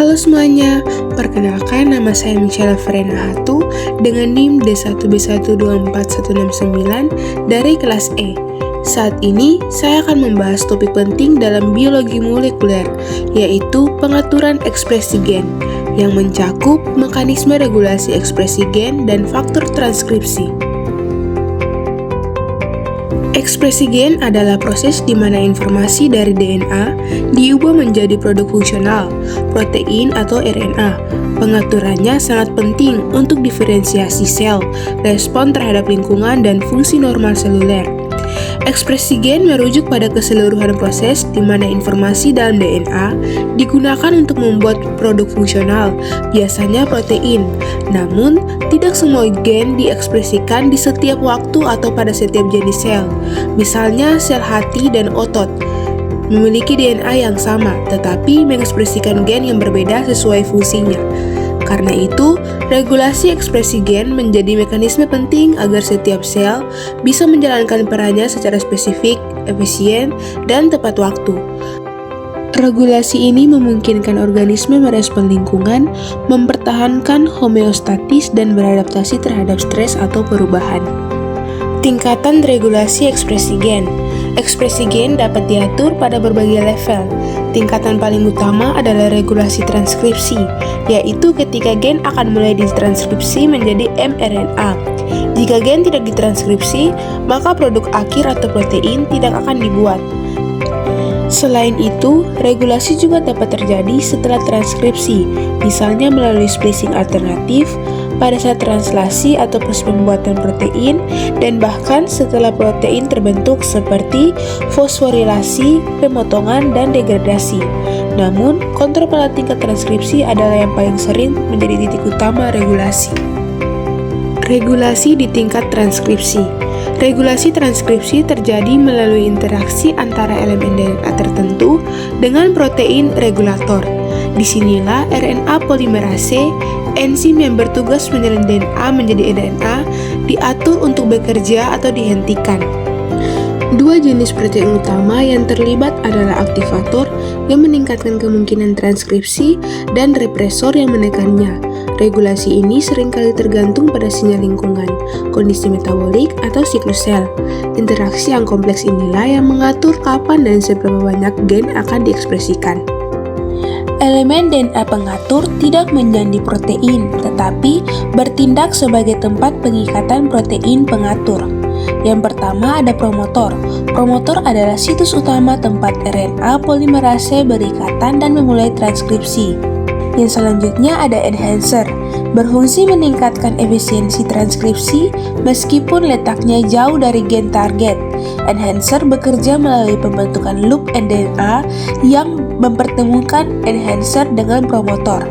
Halo semuanya, perkenalkan nama saya Michelle Verena Hatu dengan NIM D1B12419 dari kelas E. Saat ini, saya akan membahas topik penting dalam biologi molekuler, yaitu pengaturan ekspresi gen, yang mencakup mekanisme regulasi ekspresi gen dan faktor transkripsi. Ekspresi gen adalah proses di mana informasi dari DNA diubah menjadi produk fungsional, protein atau RNA. Pengaturannya sangat penting untuk diferensiasi sel, respon terhadap lingkungan, dan fungsi normal seluler. Ekspresi gen merujuk pada keseluruhan proses di mana informasi dalam DNA digunakan untuk membuat produk fungsional, biasanya protein. Namun, tidak semua gen diekspresikan di setiap waktu atau pada setiap jenis sel. Misalnya, sel hati dan otot memiliki DNA yang sama, tetapi mengekspresikan gen yang berbeda sesuai fungsinya. Karena itu, regulasi ekspresi gen menjadi mekanisme penting agar setiap sel bisa menjalankan perannya secara spesifik, efisien, dan tepat waktu. Regulasi ini memungkinkan organisme merespon lingkungan, mempertahankan homeostatis, dan beradaptasi terhadap stres atau perubahan. Tingkatan regulasi ekspresi gen. Ekspresi gen dapat diatur pada berbagai level. Tingkatan paling utama adalah regulasi transkripsi, yaitu ketika gen akan mulai ditranskripsi menjadi mRNA. Jika gen tidak ditranskripsi, maka produk akhir atau protein tidak akan dibuat. Selain itu, regulasi juga dapat terjadi setelah transkripsi, misalnya melalui splicing alternatif, pada saat translasi atau proses pembuatan protein, dan bahkan setelah protein terbentuk seperti fosforilasi, pemotongan, dan degradasi. Namun, kontrol pada tingkat transkripsi adalah yang paling sering menjadi titik utama regulasi. Regulasi di tingkat transkripsi. Regulasi transkripsi terjadi melalui interaksi antara elemen DNA tertentu dengan protein regulator. Disinilah RNA polimerase, enzim yang bertugas menyalin DNA menjadi RNA, diatur untuk bekerja atau dihentikan. Dua jenis protein utama yang terlibat adalah aktivator yang meningkatkan kemungkinan transkripsi dan represor yang menekannya. Regulasi ini seringkali tergantung pada sinyal lingkungan, kondisi metabolik, atau siklus sel. Interaksi yang kompleks inilah yang mengatur kapan dan seberapa banyak gen akan diekspresikan. Elemen DNA pengatur tidak menjadi protein, tetapi bertindak sebagai tempat pengikatan protein pengatur. Yang pertama ada promotor. Promotor adalah situs utama tempat RNA polimerase berikatan dan memulai transkripsi. Yang selanjutnya ada enhancer, berfungsi meningkatkan efisiensi transkripsi meskipun letaknya jauh dari gen target. Enhancer bekerja melalui pembentukan loop DNA yang mempertemukan enhancer dengan promotor.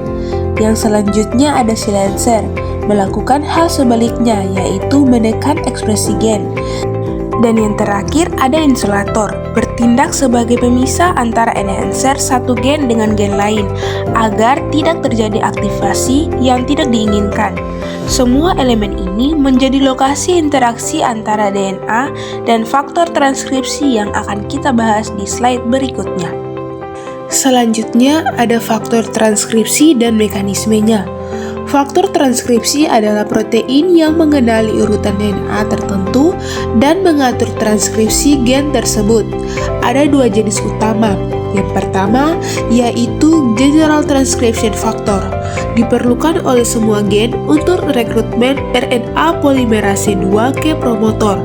Yang selanjutnya ada silencer, melakukan hal sebaliknya, yaitu menekan ekspresi gen. Dan yang terakhir ada insulator, bertindak sebagai pemisah antara enhancer satu gen dengan gen lain, agar tidak terjadi aktivasi yang tidak diinginkan. Semua elemen ini menjadi lokasi interaksi antara DNA dan faktor transkripsi yang akan kita bahas di slide berikutnya. Selanjutnya ada faktor transkripsi dan mekanismenya. Faktor transkripsi adalah protein yang mengenali urutan DNA tertentu dan mengatur transkripsi gen tersebut. Ada dua jenis utama. Yang pertama yaitu General Transcription Factor, diperlukan oleh semua gen untuk rekrutmen RNA polimerase 2 ke promotor.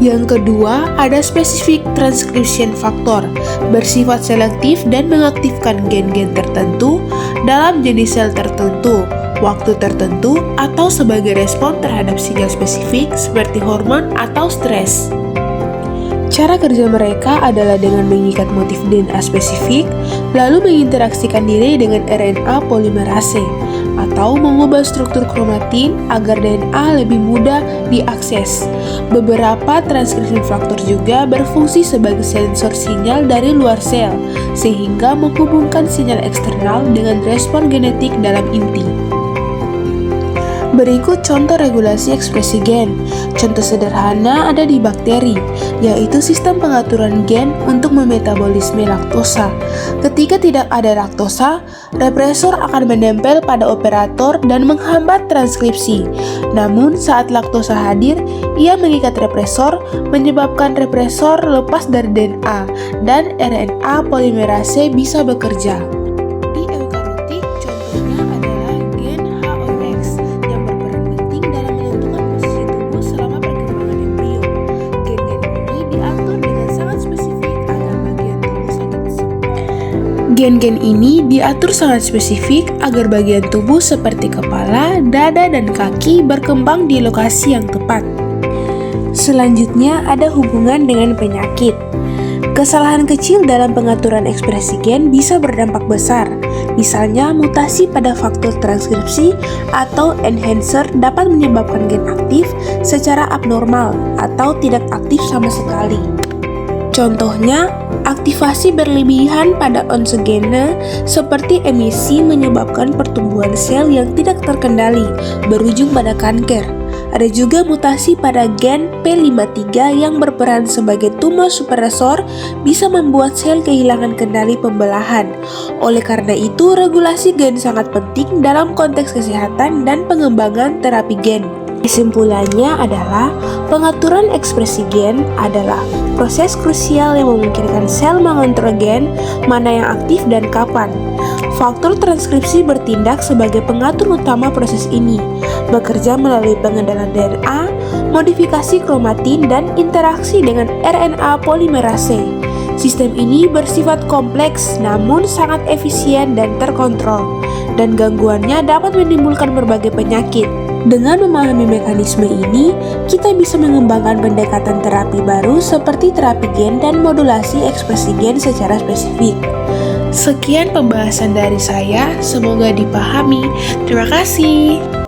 Yang kedua ada Specific Transcription Factor, bersifat selektif dan mengaktifkan gen-gen tertentu dalam jenis sel tertentu, waktu tertentu, atau sebagai respon terhadap sinyal spesifik seperti hormon atau stres. Cara kerja mereka adalah dengan mengikat motif DNA spesifik, lalu menginteraksikan diri dengan RNA polimerase, atau mengubah struktur kromatin agar DNA lebih mudah diakses. Beberapa transcription factor juga berfungsi sebagai sensor sinyal dari luar sel, sehingga menghubungkan sinyal eksternal dengan respon genetik dalam inti. Berikut contoh regulasi ekspresi gen. Contoh sederhana ada di bakteri, yaitu sistem pengaturan gen untuk memetabolisme laktosa. Ketika tidak ada laktosa, represor akan menempel pada operator dan menghambat transkripsi. Namun, saat laktosa hadir, ia mengikat represor, menyebabkan represor lepas dari DNA, dan RNA polimerase bisa bekerja. Di eukariotik, contohnya adalah gen HOX yang berperan penting dalam menentukan posisi tubuh selama perkembangan embrio. Gen-gen ini diatur dengan sangat spesifik agar bagian tubuh Gen-gen ini diatur sangat spesifik agar bagian tubuh seperti kepala, dada, dan kaki berkembang di lokasi yang tepat. Selanjutnya ada hubungan dengan penyakit. Kesalahan kecil dalam pengaturan ekspresi gen bisa berdampak besar. Misalnya, mutasi pada faktor transkripsi atau enhancer dapat menyebabkan gen aktif secara abnormal atau tidak aktif sama sekali. Contohnya, aktivasi berlebihan pada onsogene seperti emisi menyebabkan pertumbuhan sel yang tidak terkendali, berujung pada kanker. Ada juga mutasi pada gen P53 yang berperan sebagai tumor suppressor bisa membuat sel kehilangan kendali pembelahan. Oleh karena itu, regulasi gen sangat penting dalam konteks kesehatan dan pengembangan terapi gen. Kesimpulannya adalah pengaturan ekspresi gen adalah proses krusial yang memungkinkan sel mengontrol gen mana yang aktif dan kapan. Faktor transkripsi bertindak sebagai pengatur utama proses ini, bekerja melalui pengendalan DNA, modifikasi kromatin, dan interaksi dengan RNA polimerase. Sistem ini bersifat kompleks namun sangat efisien dan terkontrol, dan gangguannya dapat menimbulkan berbagai penyakit. Dengan memahami mekanisme ini, kita bisa mengembangkan pendekatan terapi baru seperti terapi gen dan modulasi ekspresi gen secara spesifik. Sekian pembahasan dari saya, semoga dipahami. Terima kasih.